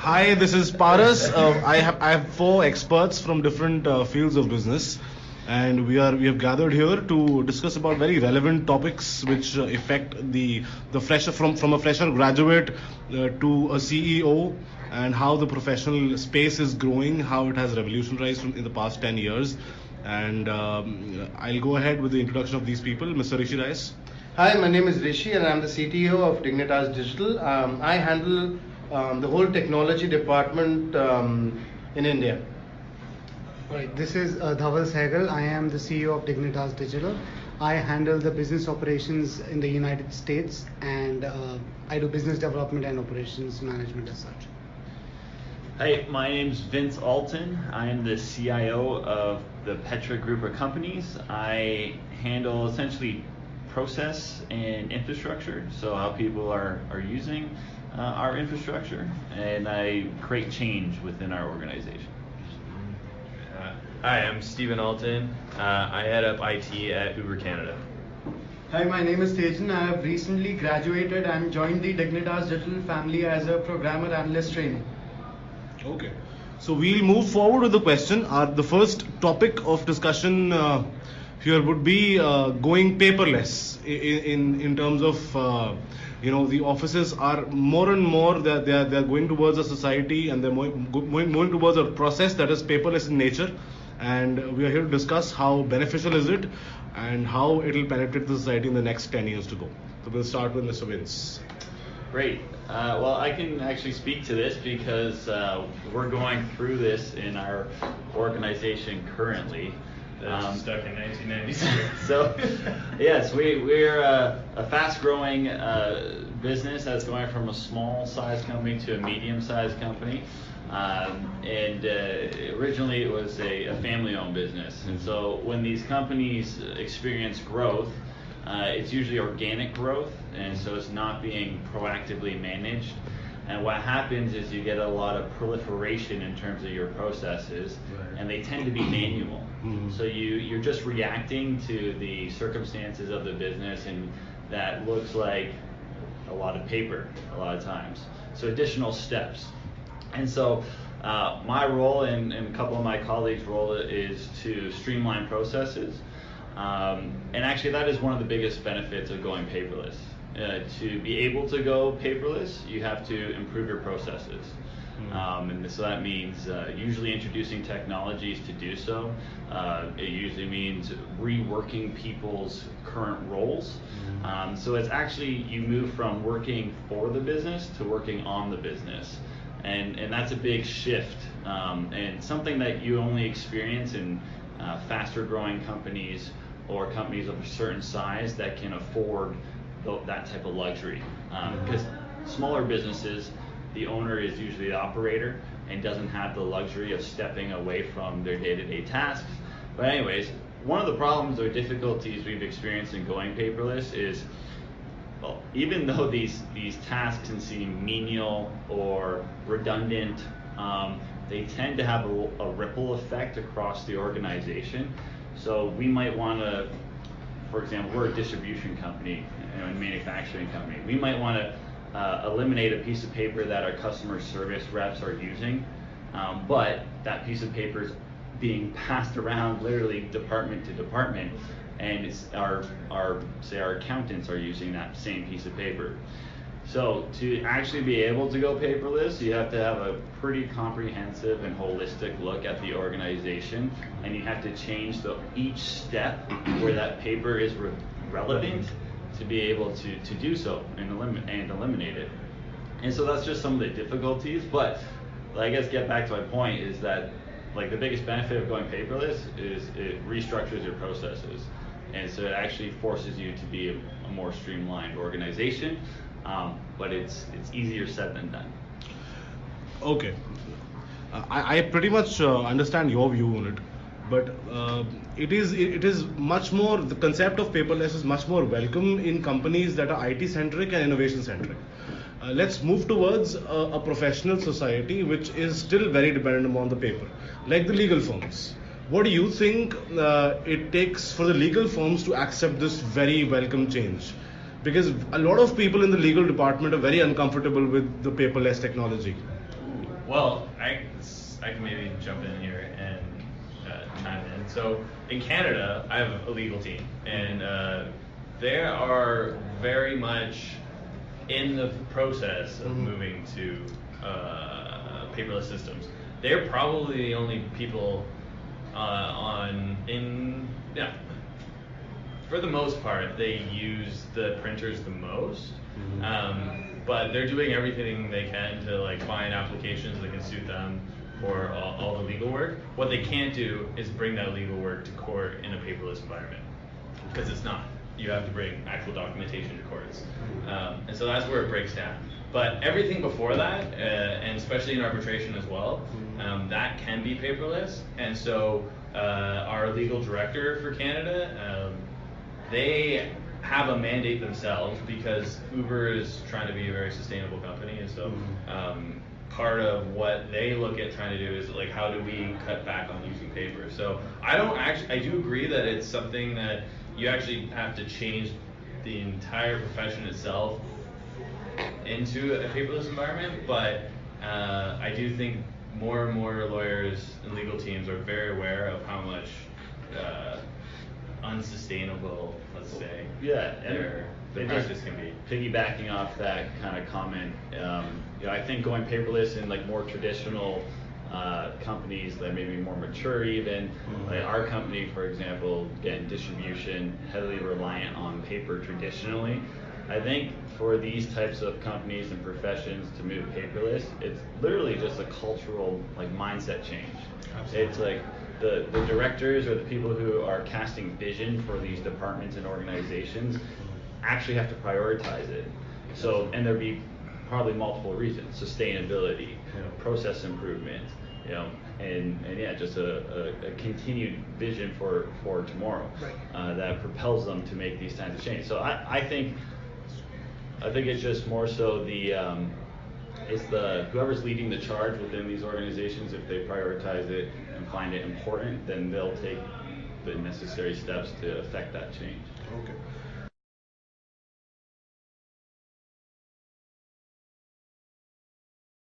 Hi, this is Paras. I have four experts from different fields of business, and we have gathered here to discuss about very relevant topics which affect the fresher from a fresher graduate to a CEO, and how the professional space is growing, how it has revolutionized in the past 10 years. And I'll go ahead with the introduction of these people. Mr. Rishi Rais. Hi, my name is Rishi and I'm the CTO of Dignitas Digital. I handle the whole technology department in India. Right, this is Dhaval Sehgal. I am the CEO of Dignitas Digital. I handle the business operations in the United States, and I do business development and operations management as such. Hi, my name's Vince Alton. I am the CIO of the Petra Group of companies. I handle essentially process and infrastructure, so how people are using our infrastructure, and I create change within our organization. Hi, I'm Stephen Alton. I head up IT at Uber Canada. Hi, my name is Tejan. I have recently graduated and joined the Dignitas Digital family as a programmer analyst trainee. Okay, so we'll move forward with the question. The first topic of discussion here would be going paperless in terms of the offices are more and more they're going towards a society, and they're moving towards a process that is paperless in nature, and we are here to discuss how beneficial is it and how it will penetrate the society in the next 10 years to go. So we'll start with Mr. Vince. Great. Well, I can actually speak to this because we're going through this in our organization currently. Stuck in 1996. So, yes, we're a fast-growing business that's going from a small-sized company to a medium-sized company. And originally it was a family-owned business. And so when these companies experience growth, it's usually organic growth, and so it's not being proactively managed. And what happens is you get a lot of proliferation in terms of your processes, and they tend to be manual. So you're just reacting to the circumstances of the business, and that looks like a lot of paper a lot of times. So additional steps. And so my role and a couple of my colleagues' role is to streamline processes. And actually that is one of the biggest benefits of going paperless. To be able to go paperless, you have to improve your processes. And so that means usually introducing technologies to do so. It usually means reworking people's current roles. So it's actually, you move from working for the business to working on the business. And that's a big shift, and something that you only experience in faster growing companies or companies of a certain size that can afford that type of luxury. Because smaller businesses, the owner is usually the operator and doesn't have the luxury of stepping away from their day-to-day tasks. But anyways, one of the problems or difficulties we've experienced in going paperless is, well, even though these tasks can seem menial or redundant, they tend to have a ripple effect across the organization. So we might want to, for example, we're a distribution company and a manufacturing company. We might want to eliminate a piece of paper that our customer service reps are using, but that piece of paper is being passed around literally department to department, and it's our accountants are using that same piece of paper. So to actually be able to go paperless, you have to have a pretty comprehensive and holistic look at the organization, and you have to change each step where that paper is relevant to be able to do so and eliminate it. And so that's just some of the difficulties, but I guess get back to my point is that like the biggest benefit of going paperless is it restructures your processes. And so it actually forces you to be a more streamlined organization, but it's easier said than done. Okay, I pretty much understand your view on it, but it is much more, the concept of paperless is much more welcome in companies that are IT centric and innovation centric. Let's move towards a professional society which is still very dependent upon the paper, like the legal firms. What do you think it takes for the legal firms to accept this very welcome change? Because a lot of people in the legal department are very uncomfortable with the paperless technology. Well, I can maybe jump in here and chime in. So in Canada, I have a legal team, and they are very much in the process of moving to paperless systems. They're probably the only people for the most part, they use the printers the most. But they're doing everything they can to like find applications that can suit them for all the legal work. What they can't do is bring that legal work to court in a paperless environment, because it's not. You have to bring actual documentation to courts, and so that's where it breaks down. But everything before that, and especially in arbitration as well, that can be paperless. And so our legal director for Canada, they have a mandate themselves, because Uber is trying to be a very sustainable company, and so part of what they look at trying to do is like, how do we cut back on using paper? So I do agree that it's something that you actually have to change the entire profession itself into a paperless environment, but I do think more and more lawyers and legal teams are very aware of how much unsustainable, let's say, their practice can be. Piggybacking off that kind of comment, I think going paperless in like more traditional companies that may be more mature, even like our company, for example, again, distribution, heavily reliant on paper traditionally. I think for these types of companies and professions to move paperless, it's literally just a cultural like mindset change. Absolutely. It's like the directors or the people who are casting vision for these departments and organizations actually have to prioritize it. So, and there'd be probably multiple reasons: sustainability, process improvement, and yeah, just a continued vision for tomorrow, that propels them to make these kinds of changes. So I think it's just more so it's the whoever's leading the charge within these organizations. If they prioritize it and find it important, then they'll take the necessary steps to affect that change. Okay.